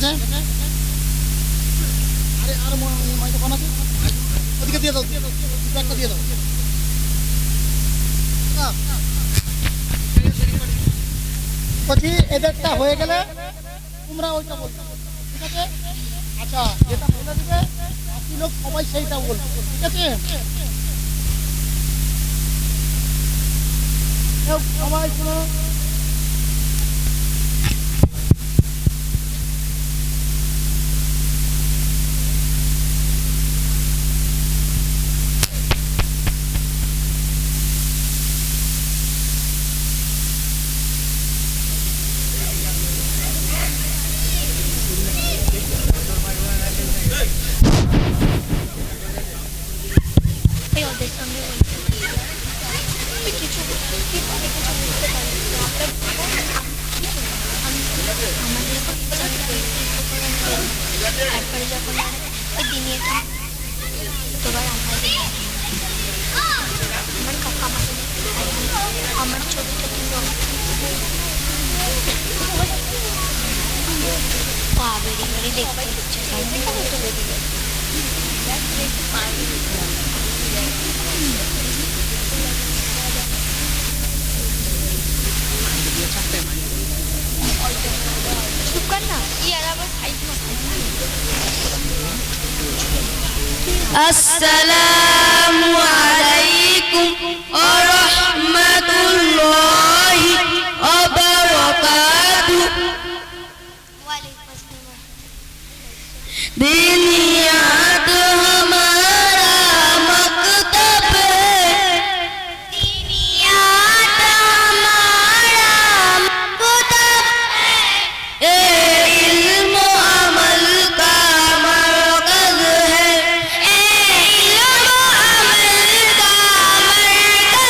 আছে? আরে আর মাইক্রোফোন আছে, ওদিকে দিয়ে দাও, একটা দিয়ে দাও। বলছি এদেরটা হয়ে গেলে তোমরা ওইটা বলছো, ঠিক আছে? আচ্ছা, যেটা বলে দিবে বাকি লোক সবাই সেইটা বলবে, ঠিক আছে? সবাই শোনো, তারপরে যখন ওই দিনে তোবার আমার কাকা আমাকে আমার ছবিটা তুলো বেরি বেরি দেখতে ইচ্ছে তুলে দিল। চুপ কর না, ইয়ার আবার সাইড আসসালামু আলাইকুম ওয়া রাহমাতুল্লাহি ওয়া বারাকাতুহু। ওয়ালাইকুম আসসালাম। दिनियात हमारा मकतब है, दिनियात हमारा मकतब है, इल्म अमल का मरकज है, इल्म अमल का मरकज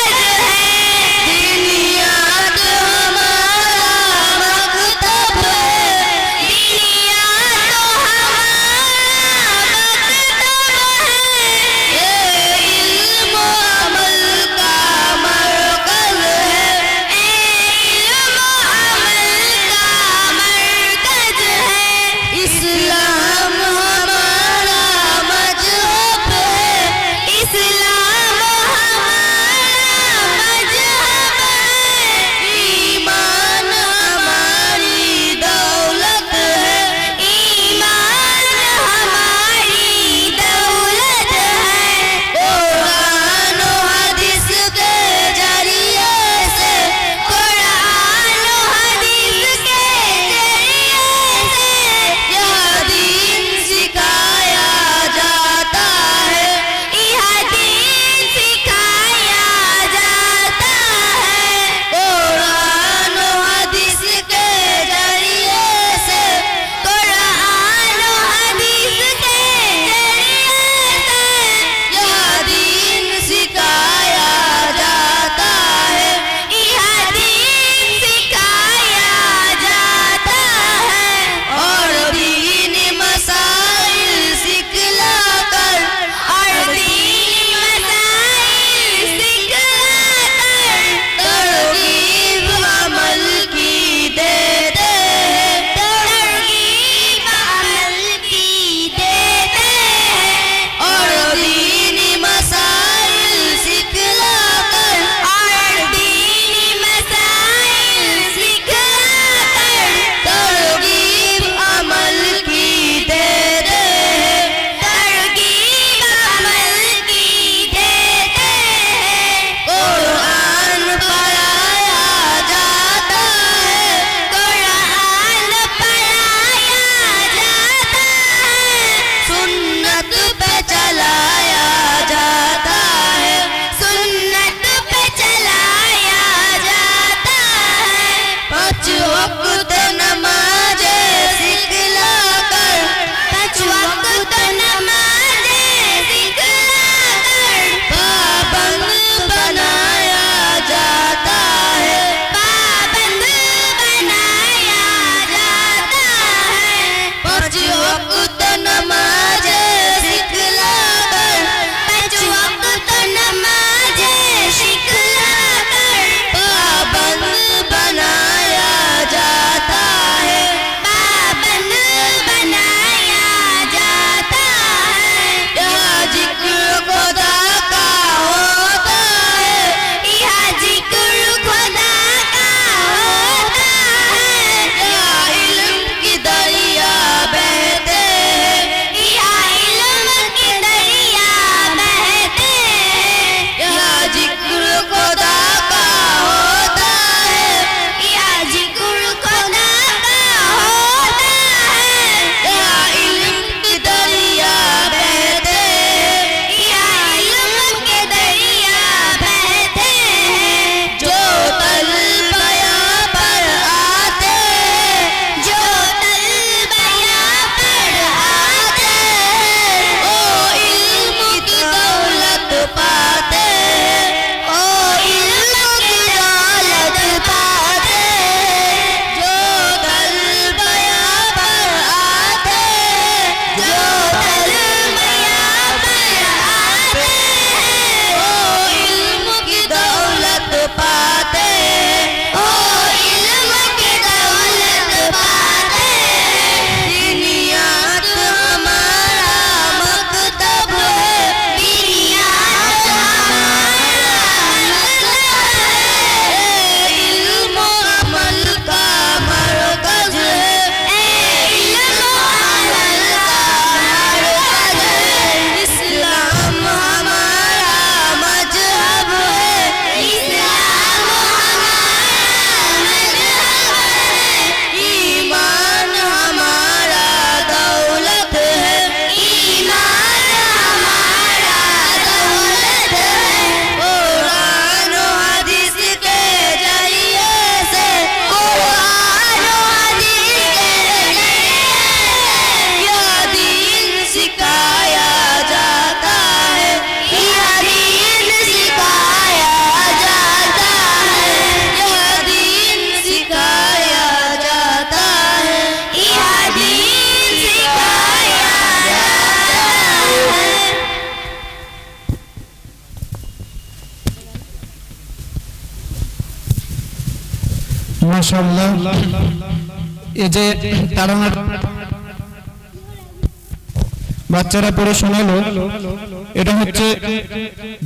মাশাআল্লাহ। এই যে তারানার বাচ্চারা পড়ে শোনালো, এটা হচ্ছে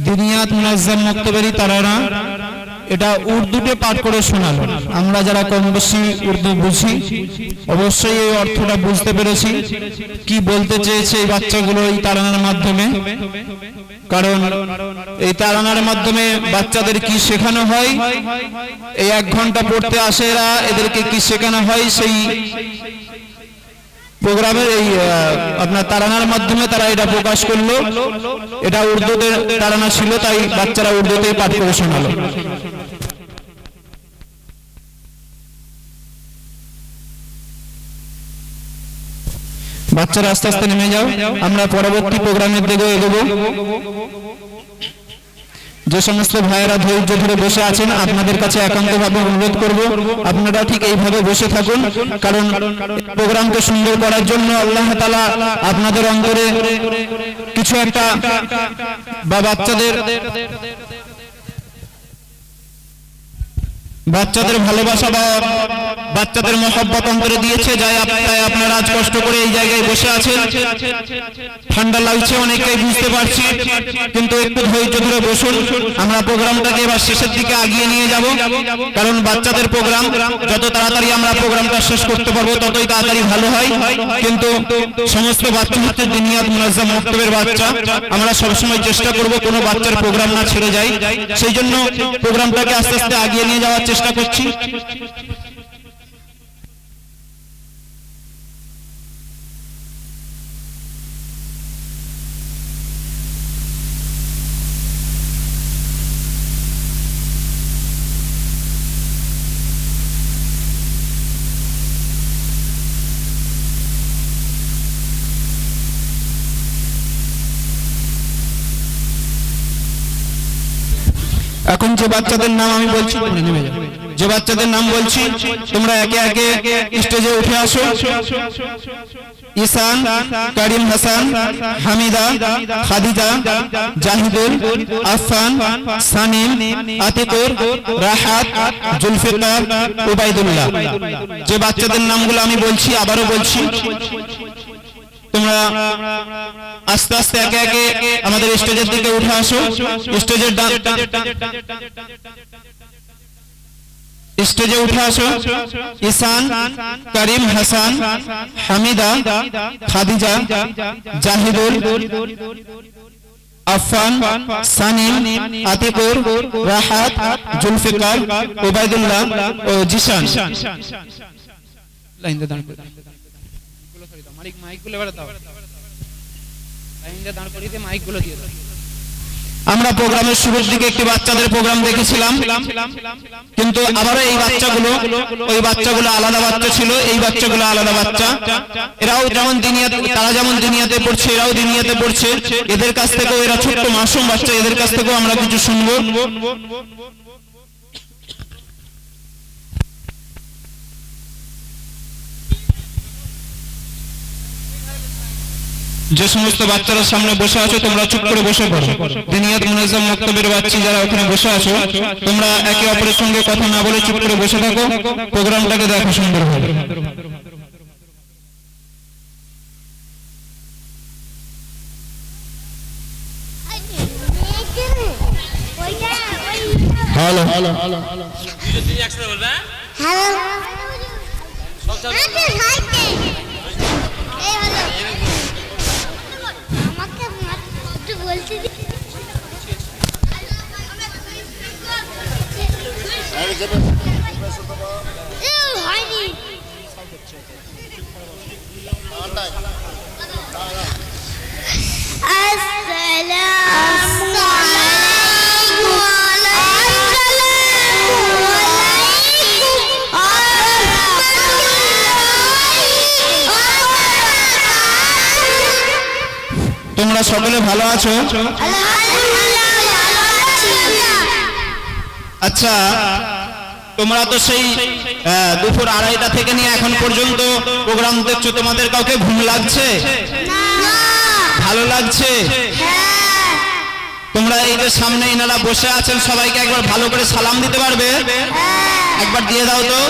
দিনিয়াত মুনাজ্জাম মক্তবেরই তারানা। এটা উর্দুতে পাঠ করে শোনালো। আমরা যারা কম বেশি উর্দু বুঝি অবশ্যই এই অর্থটা বুঝতে পেরেছি কি বলতে চেয়েছে এই বাচ্চাগুলো এই তারানার মাধ্যমে। কারণ এই তারানার মাধ্যমে বাচ্চাদের কি শেখানো হয়, এই 1 ঘন্টা পড়তে আসে এরা, এদেরকে কি শেখানো হয় সেই প্রোগ্রামের এই আপনার তারানার মাধ্যমে তারা এটা প্রকাশ করলো। এটা উর্দুতে তারানা ছিল, তাই বাচ্চারা উর্দুতেই পাঠ করে শোনালো। বাচ্চারা আস্তে আস্তে নেমে যাও, আমরা পরবর্তী প্রোগ্রামের দিকে এগোবো। যে সমস্ত ভাইয়েরা ধৈর্য ধরে বসে আছেন আপনাদের কাছে একান্তভাবে অনুরোধ করব আপনারা ঠিক এইভাবে বসে থাকুন, কারণ প্রোগ্রামকে সুন্দর করার জন্য আল্লাহ তাআলা আপনাদের অন্তরে কিছু একটা বা বাচ্চাদের ভালোবাসা বা বাচ্চাদের মহব্বত অন্তরে দিয়েছে, যাই আপনারা আজ কষ্ট করে এই জায়গায় বসে আছেন। ঠান্ডা লাগছে অনেকেই বুঝতে পারছি, কিন্তু একটু ধৈর্য ধরে বসুন। আমরা প্রোগ্রামটাকে এবার শেষের দিকে আগিয়ে নিয়ে যাব, কারণ বাচ্চাদের প্রোগ্রাম যত তাড়াতাড়ি আমরা প্রোগ্রামটা শেষ করতে পারবো ততই তাড়াতাড়ি ভালো হয়। কিন্তু সমস্ত বাচ্চা হচ্ছে দিনিয়াত মুনাজ্জাম মক্তবের বাচ্চা, আমরা সবসময় চেষ্টা করব কোনো বাচ্চার প্রোগ্রাম না ছেড়ে যায়, সেই জন্য প্রোগ্রামটাকে আস্তে আস্তে আগিয়ে নিয়ে যাওয়ার চেষ্টা করছি। এখন যে বাচ্চাদের নাম আমি বলছি, যে বাচ্চাদের নাম বলছি তোমরা একে একে স্টেজে উঠে আসো। ঈসান, কারিম হাসান, হামিদা, খাদিজা, জাহিদুল, আফফান, সানিম, আতিকুর, রাহাত, জুলফিকার, উবাইদুল্লাহ। যে বাচ্চাদের নামগুলো আমি বলছি আবারও বলছি, তোমরা আস্তে আস্তে একে একে আমাদের স্টেজের দিকে উঠে আসো। স্টেজে উঠে আসো। ঈসান, কারিম হাসান, হামিদা, খাদিজা, জাহিদুল, আফফান, সানিম, আতিকুর, রাহাত, জুলফিকার, উবাইদুল্লাহ ও জিসান। লাইন দিয়ে দাঁড় করে মাইকগুলো এবারে দাও, লাইন দিয়ে দাঁড় করিয়ে মাইকগুলো দিয়ে দাও। আমরা প্রোগ্রামের শুরুর দিকে একটি বাচ্চাদের প্রোগ্রাম দেখেছিলাম, কিন্তু আবারও এই বাচ্চাগুলো ওই বাচ্চাগুলো আলাদা বাচ্চা ছিল, এই বাচ্চাগুলো আলাদা বাচ্চা। এরাও যেমন দিনিয়াতে, তারা যেমন দিনিয়াতে পড়ছে এরাও দিনিয়াতে পড়ছে। এদের কাছ থেকেও, এরা ছোট্ট মাসুম বাচ্চা, এদের কাছ থেকেও আমরা কিছু শুনবো। যে সমস্ত বাচ্চারা সামনে বসে আছো তোমরা চুপ করে বসে পড়ো। দিনিয়াত মুনাজ্জাম মক্তবের বাচ্চা যারা ওখানে বসে আছো তোমরা একে অপরের সঙ্গে কথা না বলে চুপ করে বসে থাকো, প্রোগ্রামটাকে দেখো সুন্দরভাবে। হ্যালো হ্যালো হ্যালো হ্যালো তোমরা সকলে ভালো আছো? আচ্ছা, তোমরা তো সেই দুপুর 2:30টা থেকে নিয়ে এখন পর্যন্ত প্রোগ্রাম দেখছো, তোমাদের কাউকে ঘুম লাগছে? ভালো লাগছে? তোমরা এই যে সামনে ইনারা বসে আছেন সবাইকে একবার ভালো করে সালাম দিতে পারবে? একবার দিয়ে দাও তো।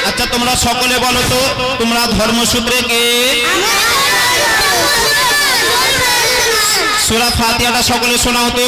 আচ্ছা তোমরা সকলে বলো তো তোমরা ধর্মসূত্রে কে? সূরা ফাতিহাটা সকলে শোনাও তো।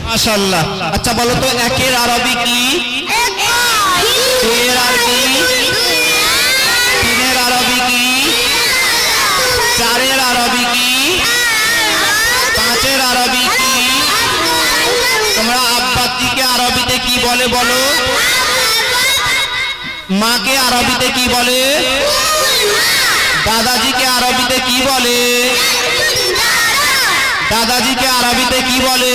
মাশাআল্লাহ। আচ্ছা বলো তো একের আরবি কি? দুইয়ের আরবি? তিনের আরবি কি? চারের আরবি কি? পাঁচের আরবি কি? তোমরা আব্বাজিকে আরবিতে কি বলে বলো? মাকে আরবিতে কি বলে? দাদাজিকে আরবিতে কি বলে? দাদাজিকে আরবিতে কি বলে?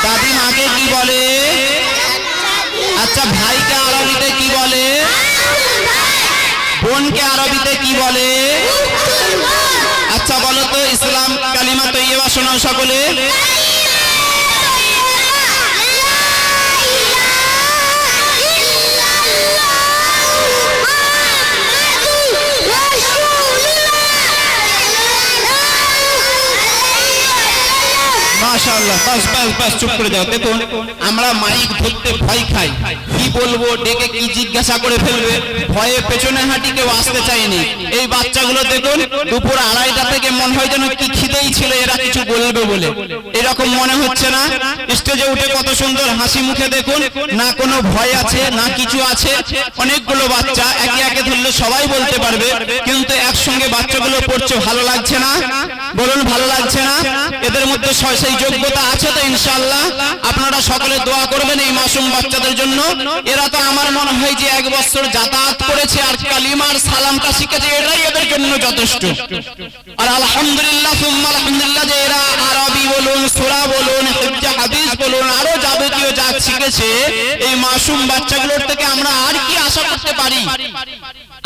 দাদি মাকে কি বলে? আচ্ছা ভাইকে আরবিতে কি বলে? বোনকে আরবিতে কি বলে? আচ্ছা বলো তো ইসলাম কালিমা তৈয়বা শোনাও সকলে। মাশাআল্লাহ। বাস বাস বাস চুপ করে যাও। দেখুন আমরা মাইক ধরতে ভয় খাই, কি বলবো ডেকে কি জিজ্ঞাসা করে ফেলবে, ভয়ে পেছনে হাঁটি কেউ আসতে চায়নি। এই বাচ্চাগুলো দেখুন দুপুর 2:30টা থেকে মনে হয় যেন কি খিদেই ছিল এরা কিছু বলবে বলে, এরকম মনে হচ্ছে না? স্টেজে উঠে কত সুন্দর হাসি মুখে দেখুন, না কোনো ভয় আছে না কিছু আছে। অনেকগুলো বাচ্চা একে একে ধরলে সবাই বলতে পারবে, কিন্তু একসঙ্গে বাচ্চাগুলো পড়ছে, ভালো লাগছে না? বলুন ভালো লাগছে না? এদের মধ্যে সেই যোগ্যতা আছে তো ইনশাআল্লাহ? আপনারা সকলে দোয়া করবেন এই মাসুম বাচ্চাদের জন্য। এরা তো আমার মনে হয় যে 1 বছর যাতায়াত করেছে আর কালিমার সালামটা শিখেছে, এটাই এদের জন্য যথেষ্ট। আর আলহামদুলিল্লাহ সুম্মা আলহামদুলিল্লাহ যে এরা আরবি বলুন, সূরা বলুন, হিফজ হাদিস বলুন, আরো যাবতীয় যা শিখেছে এই মাসুম বাচ্চাগুলোর থেকে আমরা আর কি আশা করতে পারি?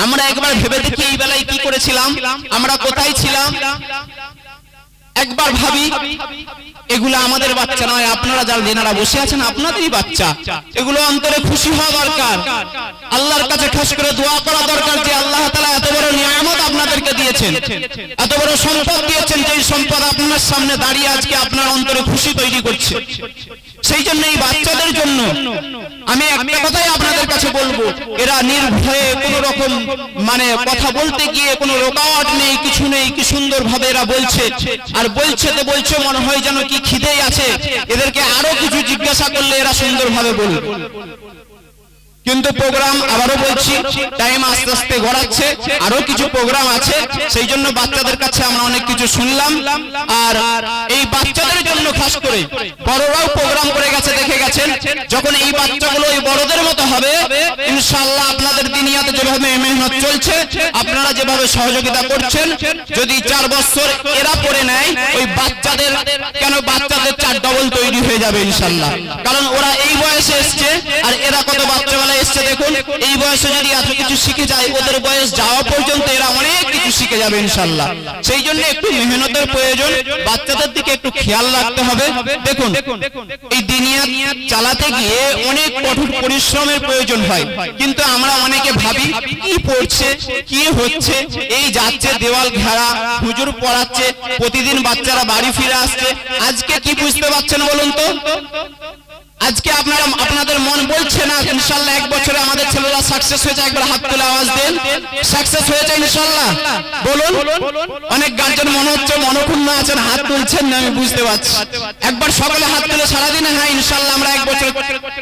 আমরা একবার ভেবে দেখি এই বেলায় কি করেছিলাম, আমরা কোথায় ছিলাম? একবার ভাবি, এগুলো আমাদের বাচ্চা নয়, আপনারা যারা যেনারা বসে আছেন আপনাদেরই বাচ্চা। এগুলো অন্তরে খুশি হওয়া দরকার, আল্লাহর কাছে খাস করে দোয়া করা দরকার যে আল্লাহ তাআলা এত বড় নিয়ামত আপনাদেরকে দিয়েছেন, এত বড় সম্পদ দিয়েছেন, যে সম্পদ আপনার সামনে দাঁড়িয়ে আজকে আপনার অন্তরে খুশি তৈরি করছে। সেই জন্য এই বাচ্চাদের জন্য আমি একটা কথাই আপনাদের কাছে বলবো, এরা নির্ভয়ে কোনো রকম মানে কথা বলতে গিয়ে কোনো রোকাওয়াট নেই, কিছু নেই, কি সুন্দর ভাবে এরা বলছে। আর বলছে তো বলছে মনে হয় যেন কি খিদেই আছে, এদেরকে আরো কিছু জিজ্ঞাসা করলে এরা সুন্দরভাবে বলবে। কিন্তু প্রোগ্রাম আবারও বলছি টাইম আস্তে আস্তে গড়াচ্ছে, আরো কিছু প্রোগ্রাম আছে, সেই জন্য বাচ্চাদের কাছে আমরা অনেক কিছু শুনলাম। আর এই বাচ্চাদের জন্য খাস করে বড়রাও প্রোগ্রাম করে গেছে, দেখে গেছেন যখন এই বাচ্চাগুলো এই বড়দের মতো হবে ইনশাআল্লাহ আপনাদের দুনিয়াতে যেভাবে মেহনত চলছে, আপনারা যেভাবে সহযোগিতা করছেন, যদি 4 বছর এরা পড়ে নেয় ওই বাচ্চাদের, কেন বাচ্চাদের 4 ডবল তৈরি হয়ে যাবে ইনশাআল্লাহ। কারণ ওরা এই বয়সে এসছে আর এরা কত বাচ্চাবেলা এসছে দেখুন, এই বয়সে যদি এত কিছু শিখে যায় ওদের বয়স যাওয়া পর্যন্ত এরা অনেক কিছু শিখে যাবে ইনশাআল্লাহ। সেই জন্য একটু মেহনতের প্রয়োজন, বাচ্চাদের দিকে একটু খেয়াল রাখতে হবে। দেখুন এই দুনিয়া চালাতে গিয়ে অনেক কঠোর পরিশ্রমের প্রয়োজন হয়, কিন্তু আমরা অনেকে ভাবি কি পড়ছে কি হচ্ছে, এই যাচ্ছে দেওয়াল ঘেরা, হুজুর পড়াচ্ছে, প্রতিদিন বাচ্চারা বাড়ি ফিরে আসছে, আজকে কি বুঝতে পারছেন বলুন তো? আজকে আপনাদের মন বলছে না ইনশাআল্লাহ এক বছরে আমাদের ছেলেরা সাকসেস হয়েছে? একবার হাত তুলে আওয়াজ দেন, সাকসেস হয়েছে ইনশাআল্লাহ বলুন। অনেক গার্জেন মনে হচ্ছে মনক্ষুণ্ণ আছেন, হাত তুলছেন না, আমি বুঝতে পারছি। একবার সকলে হাত তুলে সারা দিন হ্যাঁ ইনশাআল্লাহ আমরা এক বছর,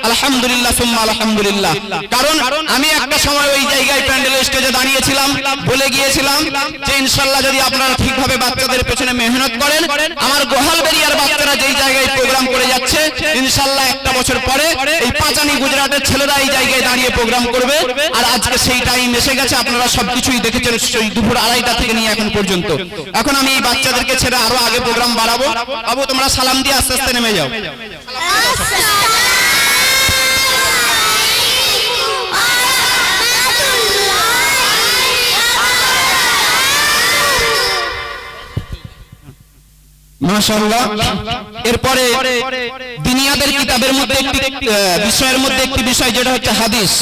আলহামদুলিল্লাহ সুম্মা আলহামদুলিল্লাহ। কারণ আমি একটা সময় ওই জায়গায় প্যান্ডেলের স্টেজে দাঁড়িয়েছিলাম, বলে গিয়েছিলাম যে ইনশাআল্লাহ যদি আপনারা ঠিকভাবে বাচ্চাদের পেছনে মেহনত করেন, আমার গোহালবেরিয়ার বাচ্চারা যেই জায়গায় প্রোগ্রাম করে যাচ্ছে ইনশাআল্লাহ একটা বছর পরে এই পাঁচানি গুজরাটের ছেলেরা এই জায়গায় দাঁড়িয়ে প্রোগ্রাম করবে। আর আজকে সেই টাইম এসে গেছে, আপনারা সবকিছুই দেখেছেন দুপুর 2:30 থেকে নিয়ে এখন পর্যন্ত। এখন আমি এই বাচ্চাদেরকে ছেড়ে আরো আগে প্রোগ্রাম বাড়াবো। বাবু তোমরা সালাম দিয়ে আস্তে আস্তে নেমে যাও। মাশাআল্লাহ। এরপরে দুনিয়াদের কিতাবের মধ্যে একটি বিষয়ের মধ্যে একটি বিষয় যেটা হচ্ছে হাদিস,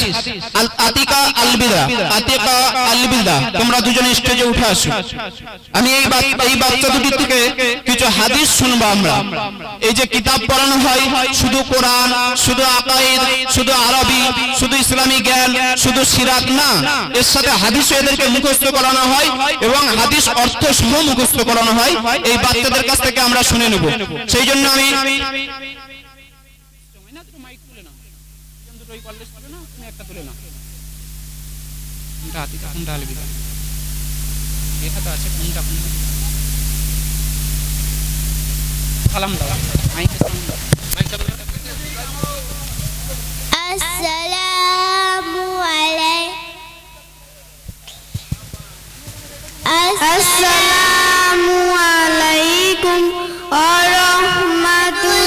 আল আতিকা আল বিদা, আতিকা আল বিদা। তোমরা দুজনে স্টেজে উঠে আসো। আমি এই বাচ্চা দুটি থেকে কিছু হাদিস শুনবো আমরা। এই যে কিতাব পড়ানো হয়, শুধু কোরআন, শুধু আকাইদ, শুধু আরবি, শুধু ইসলামী জ্ঞান, শুধু সিরাত না, এর সাথে হাদিসও এদেরকে মুখস্থ করানো হয় এবং হাদিস অর্থ সহ মুখস্থ করানো হয়। এই বাচ্চাদের কাছ থেকে আমরা শুনে নেব। সেই জন্য আমি আসসালামু আলাইকুম ওয়া রাহমাতুল্লাহি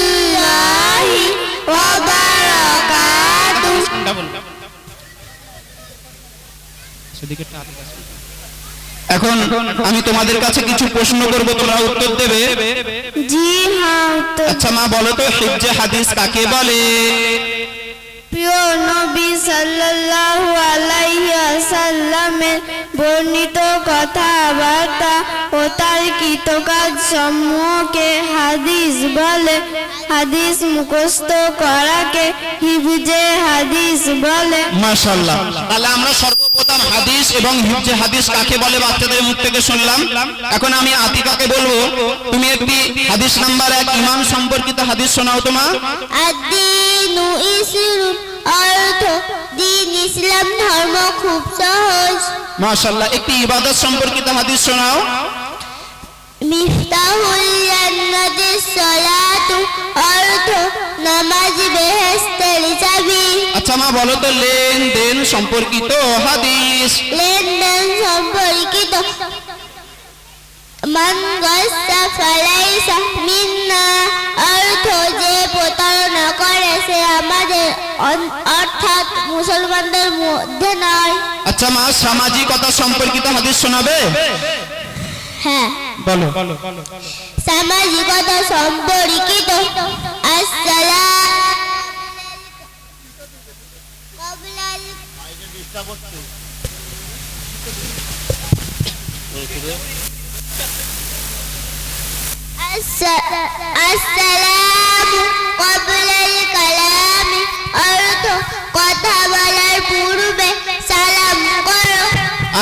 ওয়া বারাকাতুহু। এখন আমি তোমাদের কাছে কিছু প্রশ্ন করব, তোমরা উত্তর দেবে। জি হ্যাঁ। আচ্ছা মা বলো তো হিফজে হাদিস কাকে বলে? প্রিয় নবী সাল্লাল্লাহু আলাইহি ওয়াসাল্লামের বর্ণিত কথাবার্তা ও তার কৃতকাজ সমূহকে হাদিস বলে। হাদিস মুখস্থ করাকে হিফজে হাদিস বলে। মাশাআল্লাহ। তাহলে আমরা সর্বপ্রথম হাদিস এবং হিফজে হাদিস কাকে বলে বাচ্চাদের মুখ থেকে শুনলাম। এখন আমি আতিকাকে বলবো, তুমি একটি হাদিস নাম্বার 1 ঈমান সম্পর্কিত হাদিস শোনাও তো মা। আদ-দীনু ইসরুন, অর্থ দ্বীন ইসলাম ধর্ম খুব সহজ। মাশাআল্লাহ। একটি ইবাদত সম্পর্কিত হাদিস শোনাও। মিফতাহুল জান্নাতিস সালাতু, অর্থ নামাজ বেহেশতের চাবি। আচ্ছা মা বলো তো লেনদেন সম্পর্কিত হাদিস। লেনদেন সম্পর্কিত মান গাসসা ফালাইসা মিন্না, অর্থ যে প্রতারণা করে সে আমাদের অর্থাৎ মুসলমানদের মধ্যে নয়। আচ্ছা মা সামাজিকতা সম্পর্কিত হাদিস শোনাবে? হ্যাঁ বলো। সামাজিকতা সম্পর্কিত আসসালামু ক্বাবলাল কালামি, অর্থ কথা বলার পূর্বে সালাম করো।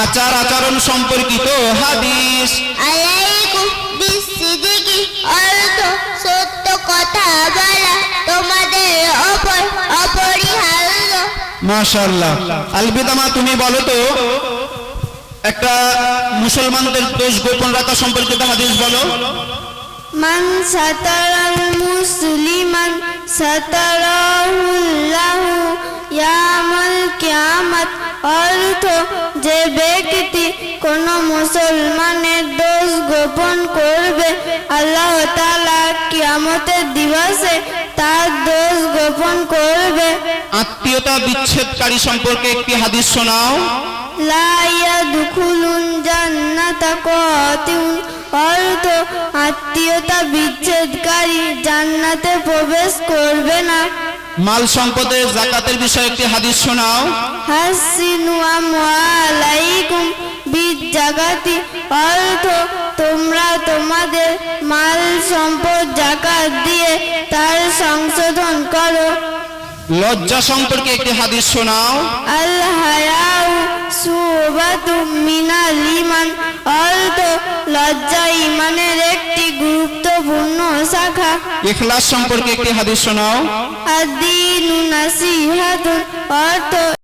আচার আচরণ সম্পর্কিত হাদিস। আলাইকুম বিসিদিকি, অর্থ সত্য কথা বলা তোমাদের উপর অপরিহার্য। মাশাআল্লাহ। আলবিদা মা তুমি বলো তো একটা মুসলমানদের দোষ গোপন রাখা সম্পর্কিত হাদিস বলো। মান সাতারাল মুসলিমান সাতারাহুল্লাহু ইয়াউমাল কিয়ামাত, অর্থ যে ব্যক্তি কোন মুসলমানের দোষ গোপন করবে আল্লাহ তাআলা কিয়ামতের দিবসে তার দোষ গোপন করবে। আত্মীয়তা বিচ্ছেদকারী সম্পর্কে একটি হাদিস শোনাও। লা ইয়াদখুলুন জান্নাতা কাতিউন, অর্থ আত্মীয়তা বিচ্ছেদকারী জান্নাতে প্রবেশ করবে না। মাল সম্পদের যাকাতের বিষয়ে একটি হাদিস শোনাও। হাসিনু আমওয়ালাইকুম বিজাকাতি, অর্থ তোমরা তোমাদের মাল সম্পদ যাকাত দিয়ে তার সংশোধন করো। লজ্জা সম্পর্কে একটি হাদিস শোনাও। আল হায়াউ শুবাতুম মিনাল ঈমান, অর্থ লজ্জা ঈমানের একটি গুরুত্বপূর্ণ শাখা। ইখলাস সম্পর্কে একটি হাদিস শোনাও। আদ-দীনু নাসিহাতুন, অর্থ